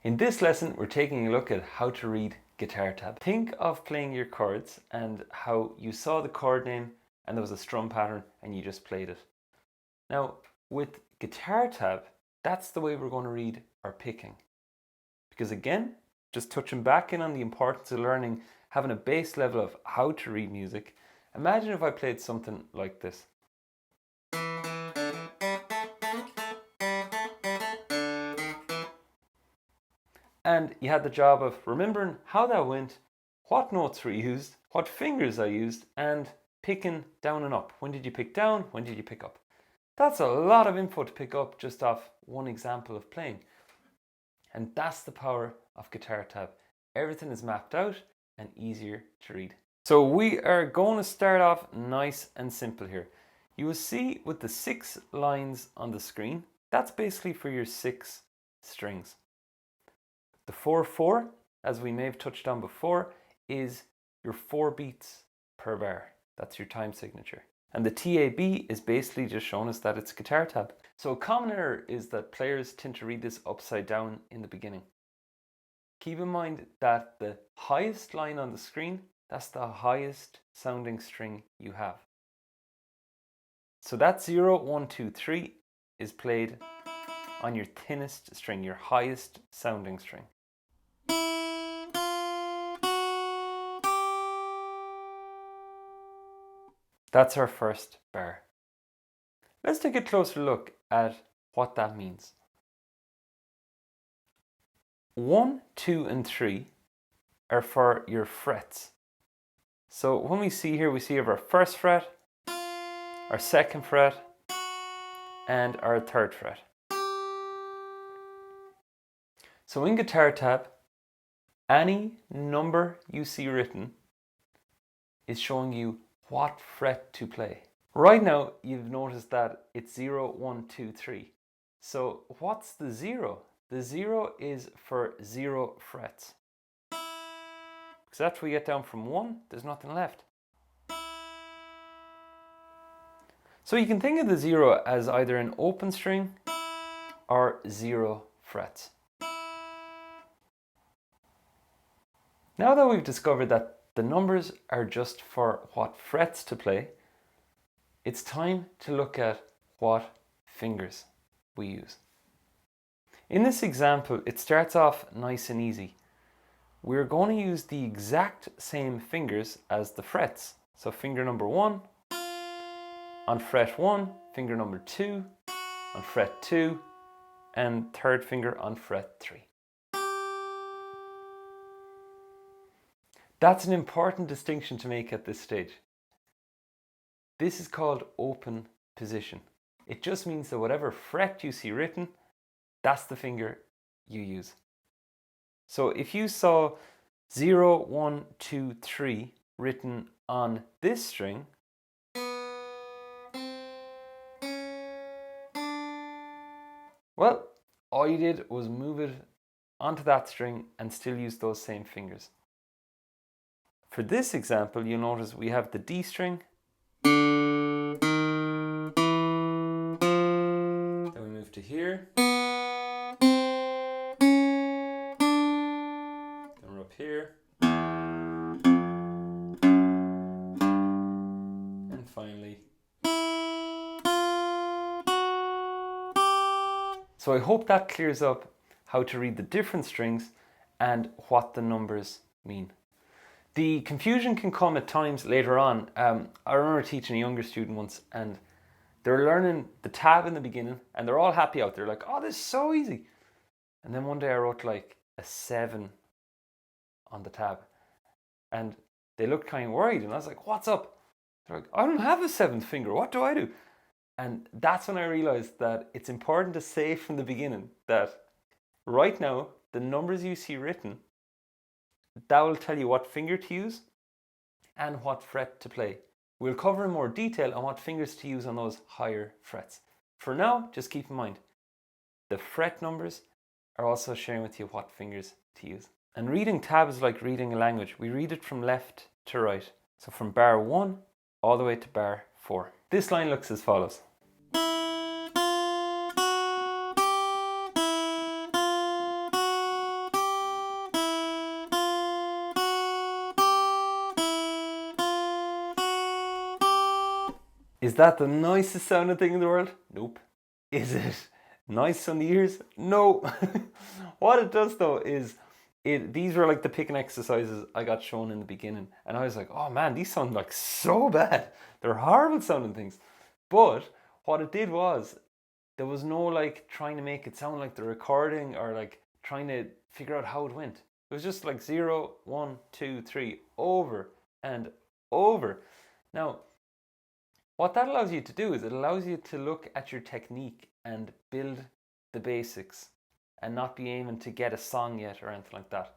In this lesson, we're taking a look at how to read guitar tab. Think of playing your chords and how you saw the chord name and there was a strum pattern and you just played it. Now, with guitar tab, that's the way we're going to read our picking. Because again, just touching back in on the importance of learning, having a base level of how to read music, imagine if I played something like this. And you had the job of remembering how that went, what notes were used, what fingers I used, and picking down and up. When did you pick down? When did you pick up? That's a lot of info to pick up just off one example of playing. And that's the power of guitar tab. Everything is mapped out and easier to read. So we are going to start off nice and simple here. You will see with the 6 lines on the screen, that's basically for your 6 strings. The 4/4, as we may have touched on before, is your 4 beats per bar. That's your time signature. And the TAB is basically just showing us that it's guitar tab. So a common error is that players tend to read this upside down in the beginning. Keep in mind that the highest line on the screen, that's the highest sounding string you have. So that 0, 1, 2, 3 is played on your thinnest string, your highest sounding string. That's our first bar. Let's take a closer look at what that means. 1, 2, and 3 are for your frets. So when we see here, we see our first fret, our second fret, and our third fret. So in guitar tab, any number you see written is showing you what fret to play. Right now, you've noticed that it's 0, 1, 2, 3. So what's the 0? The 0 is for 0 frets. Because after we get down from 1, there's nothing left. So you can think of the 0 as either an open string or 0 frets. Now that we've discovered that the numbers are just for what frets to play, it's time to look at what fingers we use. In this example, it starts off nice and easy. We're going to use the exact same fingers as the frets. So finger number 1 on fret 1, finger number 2 on fret 2, and third finger on fret 3. That's an important distinction to make at this stage. This is called open position. It just means that whatever fret you see written, that's the finger you use. So if you saw 0, 1, 2, 3 written on this string, well, all you did was move it onto that string and still use those same fingers. For this example, you'll notice we have the D string. Then we move to here. Then we're up here. And finally. So I hope that clears up how to read the different strings and what the numbers mean. The confusion can come at times later on. I remember teaching a younger student once and they were learning the tab in the beginning and they're all happy out there like, oh, this is so easy. And then one day I wrote like a 7 on the tab and they looked kind of worried and I was like, what's up? They're like, I don't have a 7th finger, what do I do? And that's when I realized that it's important to say from the beginning that right now, the numbers you see written, that will tell you what finger to use and what fret to play. We'll cover in more detail on what fingers to use on those higher frets. For now, just keep in mind, the fret numbers are also sharing with you what fingers to use. And reading tab is like reading a language. We read it from left to right. So from bar 1 all the way to bar 4. This line looks as follows. Is that the nicest sounding thing in the world? Nope. Is it nice on the ears? No. What it does though is these were like the picking exercises I got shown in the beginning, and I was like, oh man, these sound like so bad. They're horrible sounding things. But what it did was there was no like trying to make it sound like the recording or like trying to figure out how it went. It was just like 0, 1, 2, 3, over and over. Now, what that allows you to do is it allows you to look at your technique and build the basics and not be aiming to get a song yet or anything like that.